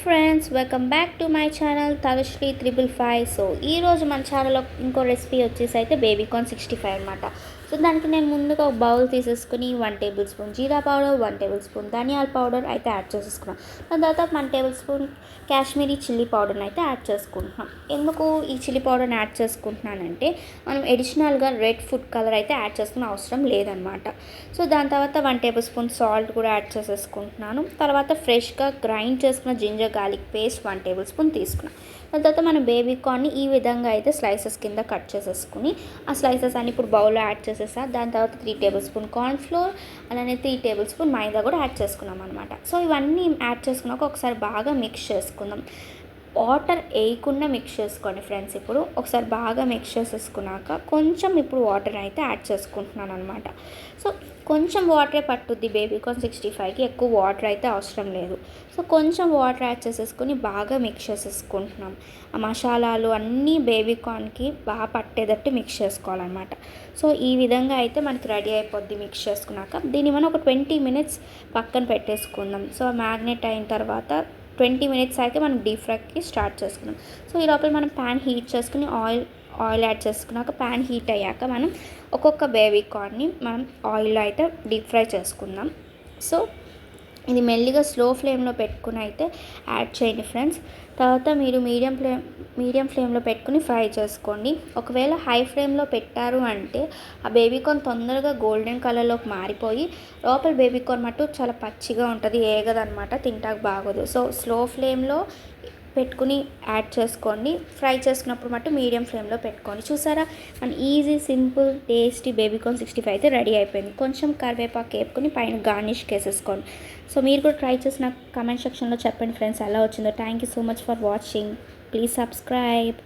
Friends, welcome back to my channel Tanushree 555. So ఈరోజు మన ఛానల్లో ఇంకో రెసిపీ వచ్చేసి అయితే బేబీకార్న్ 65 అనమాట. సో దానికి నేను ముందుగా ఒక బౌల్ తీసేసుకుని 1 టేబుల్ స్పూన్ జీరా పౌడర్, 1 టేబుల్ స్పూన్ ధనియాల పౌడర్ అయితే యాడ్ చేసేసుకున్నాం. దాని తర్వాత 1 టేబుల్ స్పూన్ కాశ్మీరీ చిల్లీ పౌడర్ని అయితే యాడ్ చేసుకుంటున్నాం. ఎందుకు ఈ చిల్లీ పౌడర్ని యాడ్ చేసుకుంటున్నానంటే మనం ఎడిషనల్గా రెడ్ ఫుడ్ కలర్ అయితే యాడ్ చేసుకునే అవసరం లేదనమాట. సో దాని తర్వాత 1 టేబుల్ స్పూన్ సాల్ట్ కూడా యాడ్ చేసేసుకుంటున్నాను. తర్వాత ఫ్రెష్గా గ్రైండ్ చేసుకున్న ginger garlic paste 1 tablespoon తీసుకున్నాను. దాని తర్వాత మనం బేబీకార్న్ని ఈ విధంగా అయితే స్లైసెస్ కింద కట్ చేసేసుకుని ఆ స్లైసెస్ అన్ని ఇప్పుడు బౌల్లో యాడ్ చేసేసా. దాని తర్వాత 3 టేబుల్ స్పూన్ కార్న్ ఫ్లోర్, అలానే 3 టేబుల్ స్పూన్ మైదా కూడా యాడ్ చేసుకున్నాం అనమాట. సో ఇవన్నీ యాడ్ చేసుకున్నాక ఒకసారి బాగా మిక్స్ చేసుకుందాం. వాటర్ వేయకుండా మిక్స్ చేసుకోండి ఫ్రెండ్స్. ఇప్పుడు ఒకసారి బాగా మిక్స్ చేసేసుకున్నాక కొంచెం ఇప్పుడు వాటర్ అయితే యాడ్ చేసుకుంటున్నాను అనమాట. సో కొంచెం వాటరే పట్టుద్ది బేబీకార్న్ 65కి, ఎక్కువ వాటర్ అయితే అవసరం లేదు. సో కొంచెం వాటర్ యాడ్ చేసేసుకొని బాగా మిక్స్ చేసేసుకుంటున్నాం. ఆ మసాలాలు అన్నీ బేబీకార్న్కి బాగా పట్టేటట్టు మిక్స్ చేసుకోవాలన్నమాట. సో ఈ విధంగా అయితే మనకి రెడీ అయిపోద్ది మిక్స్ చేసుకున్నాక. దీన్ని మనం ఒక 20 మినిట్స్ పక్కన పెట్టేసుకుందాం. సో మ్యాగ్నెట్ అయిన తర్వాత 20 మినిట్స్ అయితే మనం డీప్ ఫ్రైకి స్టార్ట్ చేసుకున్నాం. సో ఈ లోపల మనం ప్యాన్ హీట్ చేసుకుని ఆయిల్ యాడ్ చేసుకున్నాక ప్యాన్ హీట్ అయ్యాక మనం ఒక్కొక్క బేబీకార్న్ని మనం ఆయిల్లో అయితే డీప్ ఫ్రై చేసుకుందాం. సో ఇది మెల్లిగా స్లో ఫ్లేమ్లో పెట్టుకుని అయితే యాడ్ చేయండి ఫ్రెండ్స్. తర్వాత మీరు మీడియం ఫ్లేమ్లో పెట్టుకుని ఫ్రై చేసుకోండి. ఒకవేళ హై ఫ్లేమ్లో పెట్టారు అంటే ఆ బేబీకార్న్ తొందరగా గోల్డెన్ కలర్లోకి మారిపోయి లోపల బేబీకార్న్ మట్టు చాలా పచ్చిగా ఉంటుంది, ఏగదనమాట, తింటాక బాగోదు. సో స్లో ఫ్లేమ్లో పెట్టుకుని యాడ్ చేసుకోండి. ఫ్రై చేసుకున్నప్పుడు మట్టు మీడియం ఫ్లేమ్లో పెట్టుకోండి. చూసారా, మన ఈజీ సింపుల్ టేస్టీ బేబీకార్న్ 65 అయితే రెడీ అయిపోయింది. కొంచెం కరివేపాకు వేపుకొని పైన గార్నిష్కి వేసేసుకోండి. సో మీరు కూడా ట్రై చేసి నాకు కామెంట్ సెక్షన్లో చెప్పండి ఫ్రెండ్స్ ఎలా వచ్చిందో. Thank you so much for watching. Please subscribe.